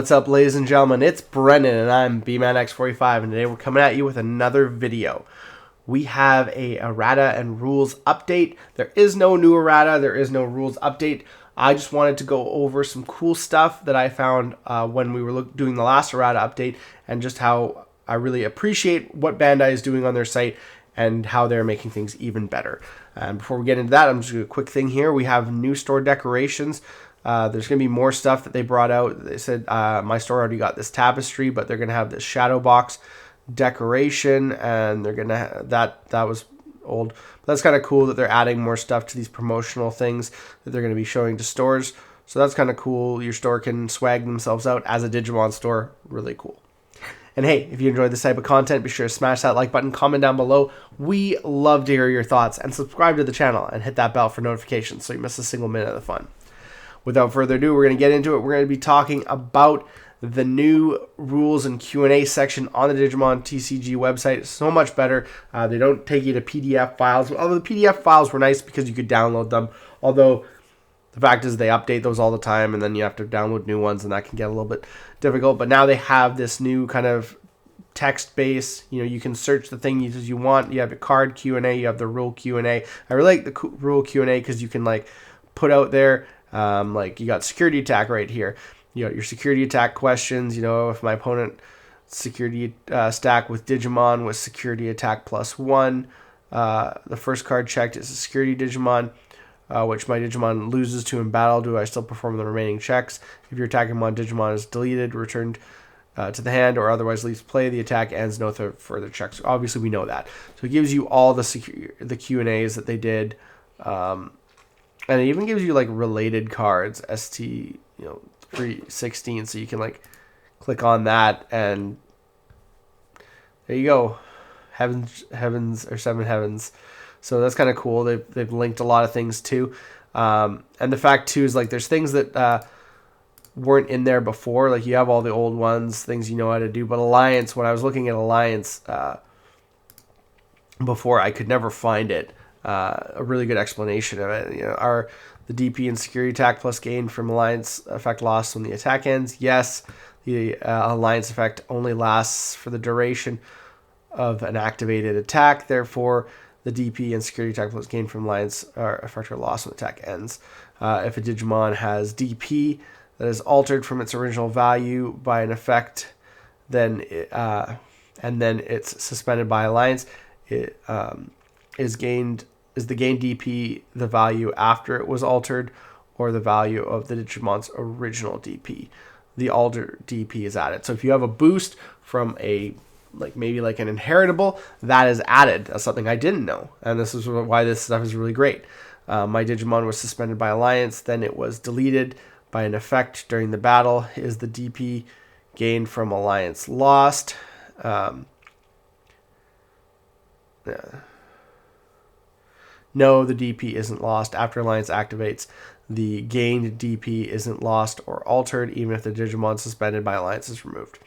What's up, ladies and gentlemen? It's Brennan and I'm BManX45, and today we're coming at you with another video. We have a errata and rules update. There is no new errata, there is no rules update. I just wanted to go over some cool stuff that I found when we were doing the last errata update, and just how I really appreciate what Bandai is doing on their site and how they're making things even better. And before we get into that, I'm just going to do a quick thing here. We have new store decorations. There's going to be more stuff that they brought out. They said my store already got this tapestry, but they're going to have this shadow box decoration, and they're going to that was old. But that's kind of cool that they're adding more stuff to these promotional things that they're going to be showing to stores. So that's kind of cool. Your store can swag themselves out as a Digimon store. Really cool. And hey, if you enjoyed this type of content, be sure to smash that like button, comment down below. We love to hear your thoughts, and subscribe to the channel and hit that bell for notifications so you miss a single minute of the fun. Without further ado, we're going to get into it. We're going to be talking about the new rules and Q&A section on the Digimon TCG website. It's so much better. They don't take you to PDF files. Although the PDF files were nice because you could download them. Although the fact is they update those all the time, and then you have to download new ones, and that can get a little bit difficult. But now they have this new kind of text base. You know, you can search the thing you want. You have a card Q&A. You have the rule Q&A. I really like the rule Q&A because you can like put out there. Like you got security attack right here. You got your security attack questions. You know, if my opponent security stack with Digimon with security attack +1, the first card checked is a security Digimon, which my Digimon loses to in battle. Do I still perform the remaining checks? If your attacking Digimon is deleted, returned to the hand, or otherwise leaves play, the attack ends. No further checks. Obviously, we know that. So it gives you all the Q&As that they did. And it even gives you like related cards, 316, so you can like click on that, and there you go, heavens or seven heavens. So that's kind of cool. They've linked a lot of things too, and the fact too is like there's things that weren't in there before. Like you have all the old ones, things you know how to do, but Alliance. When I was looking at Alliance before, I could never find it. A really good explanation of it. You know, are the DP and security attack plus gain from Alliance effect lost when the attack ends? Yes. The Alliance effect only lasts for the duration of an activated attack. Therefore, the DP and security attack plus gain from Alliance effect are lost when the attack ends. If a Digimon has DP that is altered from its original value by an effect, then and then it's suspended by Alliance, it is the gain DP the value after it was altered, or the value of the Digimon's original DP? The altered DP is added. So if you have a boost from a maybe an inheritable, that is added. That's something I didn't know, and this is why this stuff is really great. My Digimon was suspended by Alliance, then it was deleted by an effect during the battle. Is the DP gained from Alliance lost? No, the DP isn't lost. After Alliance activates, the gained DP isn't lost or altered, even if the Digimon suspended by Alliance is removed.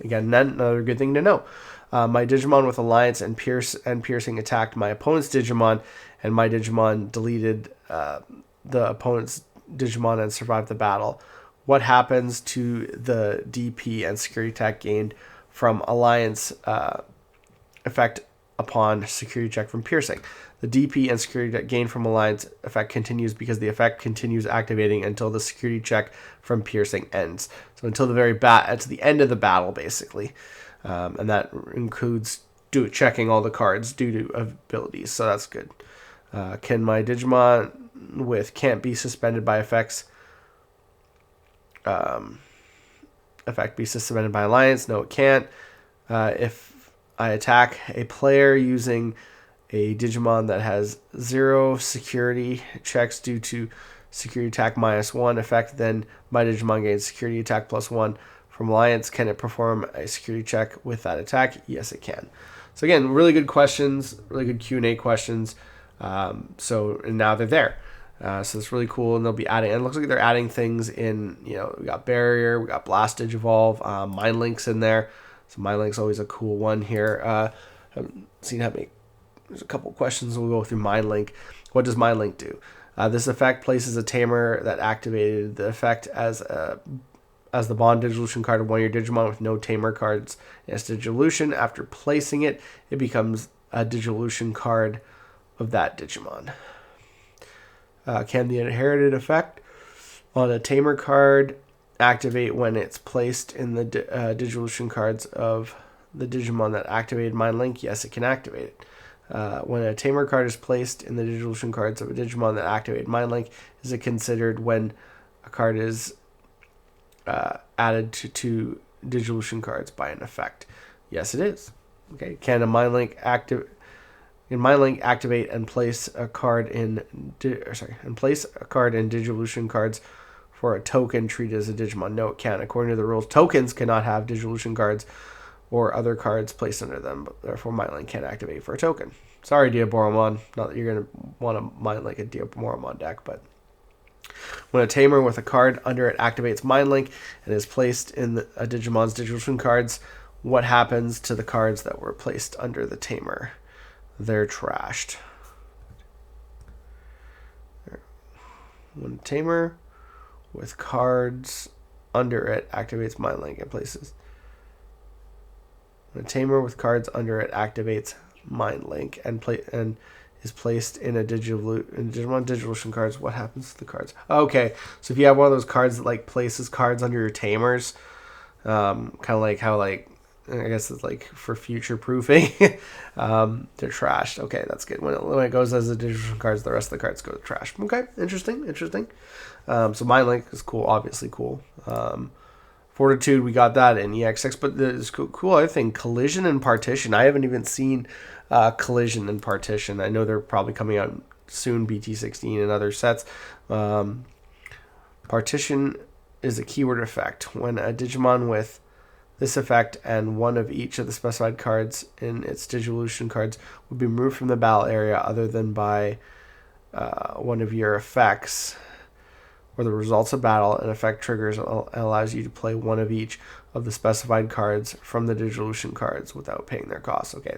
Again, another good thing to know. My Digimon with Alliance and Piercing attacked my opponent's Digimon, and my Digimon deleted the opponent's Digimon and survived the battle. What happens to the DP and security attack gained from Alliance effect upon security check from Piercing? The DP and security gain from Alliance effect continues because the effect continues activating until the security check from Piercing ends. So until the to the end of the battle, basically. And that includes checking all the cards due to abilities. So that's good. Can my Digimon with can't be suspended by effects effect be suspended by Alliance? No, it can't. If I attack a player using a Digimon that has 0 security checks due to security attack -1 effect, then my Digimon gains security attack +1 from Alliance. Can it perform a security check with that attack? Yes, it can. So again, really good questions, really good Q&A questions. And now they're there. So it's really cool, and they'll be adding, and it looks like they're adding things in, you know, we got Barrier, we got Blast Digivolve, Mind Link's in there. So Mind Link's always a cool one here. Haven't seen how many. There's a couple questions. We'll go through Mind Link. What does Mind Link do? This effect places a tamer that activated the effect as a as the Bond Digivolution card of one of your Digimon with no Tamer cards in its Digivolution. After placing it, it becomes a Digivolution card of that Digimon. Can the inherited effect on a Tamer card activate when it's placed in the Digivolution cards of the Digimon that activated Mind Link? Yes, it can activate it. When a Tamer card is placed in the Digivolution cards of a Digimon that activated Mind Link, is it considered when a card is added to Digivolution cards by an effect? Yes, it is. Okay. Can a Mind Link activate and place a card in Digivolution cards for a token treated as a Digimon? No, it can't. According to the rules, tokens cannot have Digivolution cards or other cards placed under them, but therefore Mind Link can't activate for a token. Sorry, Diaboromon. Not that you're going to want to Mind Link a Diaboromon deck, but when a Tamer with a card under it activates Mind Link and is placed in a Digimon's Digivolution cards, what happens to the cards that were placed under the Tamer? They're trashed. When a Tamer with cards under it activates Mind Link and places. When a Tamer with cards under it activates Mind Link and is placed in a Digimon Digivolution cards, what happens to the cards? Okay, so if you have one of those cards that like places cards under your Tamers, kind of like how I guess it's like for future proofing, they're trashed. Okay, that's good. When it goes as a Digivolution cards, the rest of the cards go to trash. Okay, interesting. So Mind Link is cool, obviously cool. Fortitude, we got that in EX6, but the cool other thing, Collision and Partition. I haven't even seen Collision and Partition. I know they're probably coming out soon, BT16 and other sets. Partition is a keyword effect. When a Digimon with this effect and one of each of the specified cards in its Digivolution cards would be removed from the battle area other than by one of your effects, or the results of battle, an effect triggers and allows you to play one of each of the specified cards from the Digivolution cards without paying their costs. Okay,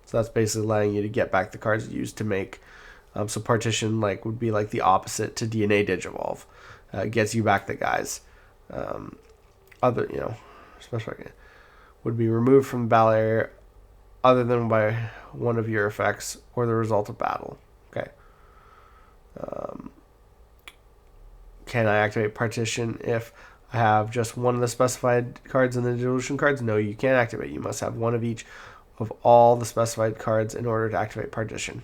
so that's basically allowing you to get back the cards used to make. So Partition would be like the opposite to DNA Digivolve. Gets you back the guys. Specified would be removed from the battle area other than by one of your effects or the result of battle. Okay. Can I activate Partition if I have just one of the specified cards in the Digivolution cards? No, you can't activate. You must have one of each of all the specified cards in order to activate Partition.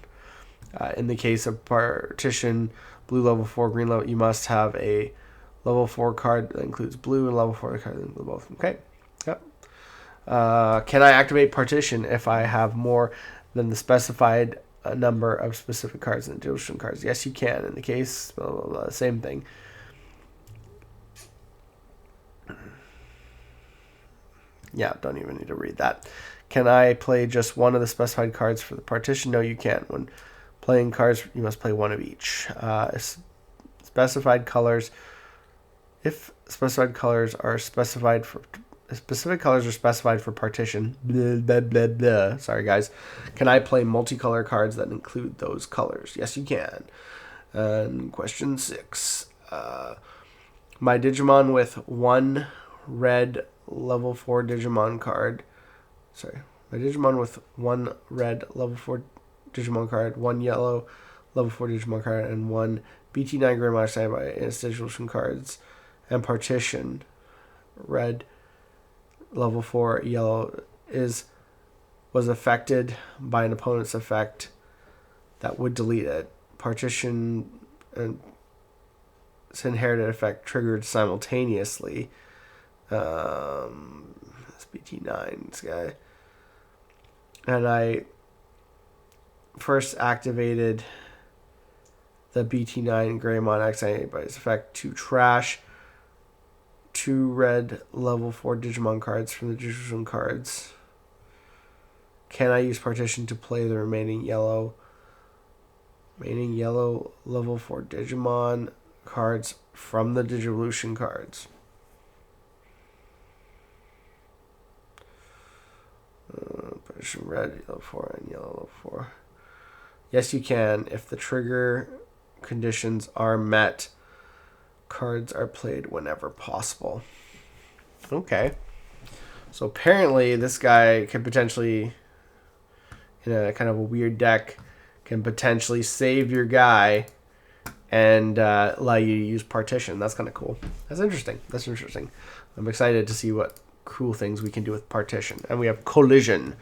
In the case of Partition, blue level 4, green level, you must have a level 4 card that includes blue and level 4 card that includes both. Okay. Yep. Can I activate Partition if I have more than the specified number of specific cards in the Digivolution cards? Yes, you can. In the case, blah, blah, blah, same thing. Yeah, don't even need to read that. Can I play just one of the specified cards for the Partition? No, you can't. When playing cards, you must play one of each. Specified colors. If specified colors are specified for Partition, blah, blah, blah, blah. Sorry, guys. Can I play multicolor cards that include those colors? Yes, you can. And question 6. My Digimon with one red level 4 Digimon card. My Digimon with one red level 4 Digimon card, one yellow level 4 Digimon card, and one BT9 Greymon assigned by its Digivolution cards, and Partition, red level 4 yellow, was affected by an opponent's effect that would delete it. Partition and its inherited effect triggered simultaneously. This BT9, this guy. And I first activated the BT9 Greymon activated by its effect to trash 2 red level 4 Digimon cards from the Digivolution cards. Can I use Partition to play the remaining yellow level 4 Digimon cards from the Digivolution cards? Partition red, yellow 4, and yellow level 4. Yes, you can. If the trigger conditions are met, cards are played whenever possible. Okay. So apparently this guy can potentially, in a kind of a weird deck, can potentially save your guy and allow you to use Partition. That's kind of cool. That's interesting. That's interesting. I'm excited to see what cool things we can do with Partition. And we have Collision.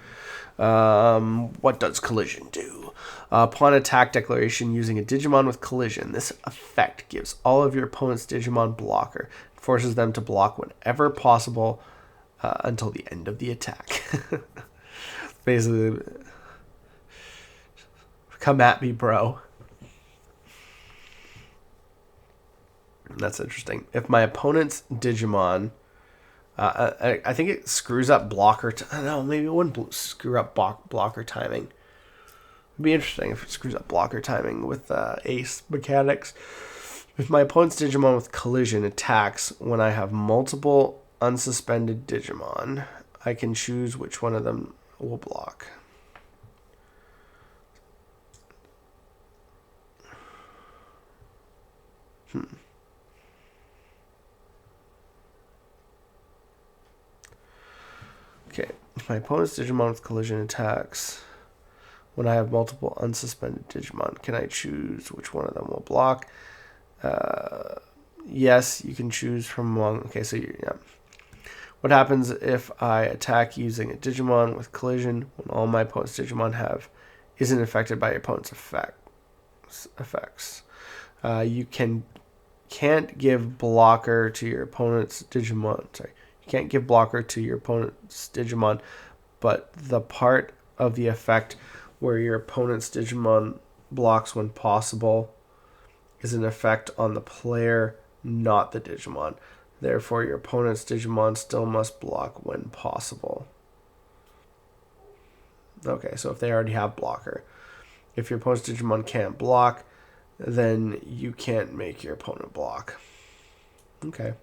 What does Collision do? Upon attack declaration using a Digimon with Collision, this effect gives all of your opponent's Digimon blocker. It forces them to block whenever possible until the end of the attack. Basically, come at me, bro. That's interesting. If my opponent's Digimon, I think it screws up blocker. I don't know, maybe it wouldn't screw up blocker timing. It'd be interesting if it screws up blocker timing with ace mechanics. If my opponent's Digimon with Collision attacks when I have multiple unsuspended Digimon, I can choose which one of them will block. Okay, if my opponent's Digimon with Collision attacks when I have multiple unsuspended Digimon, can I choose which one of them will block? Yes, you can choose from among. Okay, so yeah. What happens if I attack using a Digimon with Collision when all my opponent's Digimon isn't affected by your opponent's effects? You can't give blocker to your opponent's Digimon. Sorry, you can't give blocker to your opponent's Digimon, but the part of the effect where your opponent's Digimon blocks when possible is an effect on the player, not the Digimon. Therefore, your opponent's Digimon still must block when possible. Okay, so if they already have blocker. If your opponent's Digimon can't block, then you can't make your opponent block. Okay.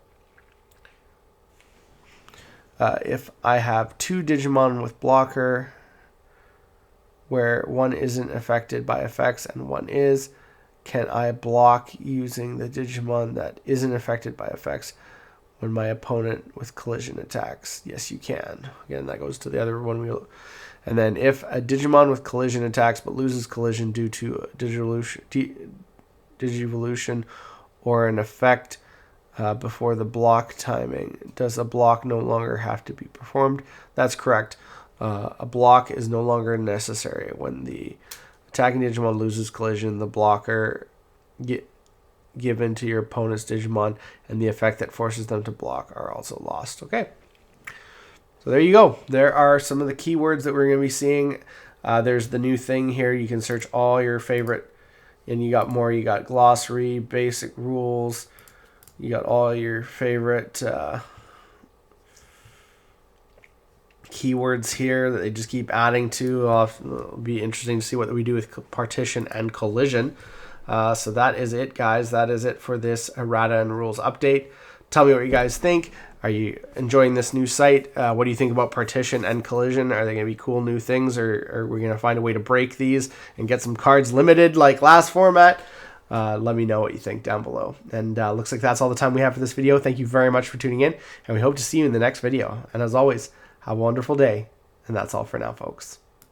If I have two Digimon with blocker, where one isn't affected by effects and one is, can I block using the Digimon that isn't affected by effects when my opponent with Collision attacks? Yes, you can. Again, that goes to the other one. And then if a Digimon with Collision attacks but loses Collision due to Digivolution or an effect before the block timing, does a block no longer have to be performed? That's correct. A block is no longer necessary. When the attacking Digimon loses Collision, the blocker given to your opponent's Digimon and the effect that forces them to block are also lost. Okay. So there you go. There are some of the keywords that we're going to be seeing. There's the new thing here. You can search all your favorite, and you got more. You got glossary, basic rules. You got all your favorite keywords here that they just keep adding to. It'll be interesting to see what we do with Partition and Collision. So that is it, guys. That is it for this Errata and Rules update. Tell me what you guys think. Are you enjoying this new site? What do you think about Partition and Collision? Are they going to be cool new things, or are we going to find a way to break these and get some cards limited like last format? Let me know what you think down below. And looks like that's all the time we have for this video. Thank you very much for tuning in, and we hope to see you in the next video. And as always, have a wonderful day. And that's all for now, folks.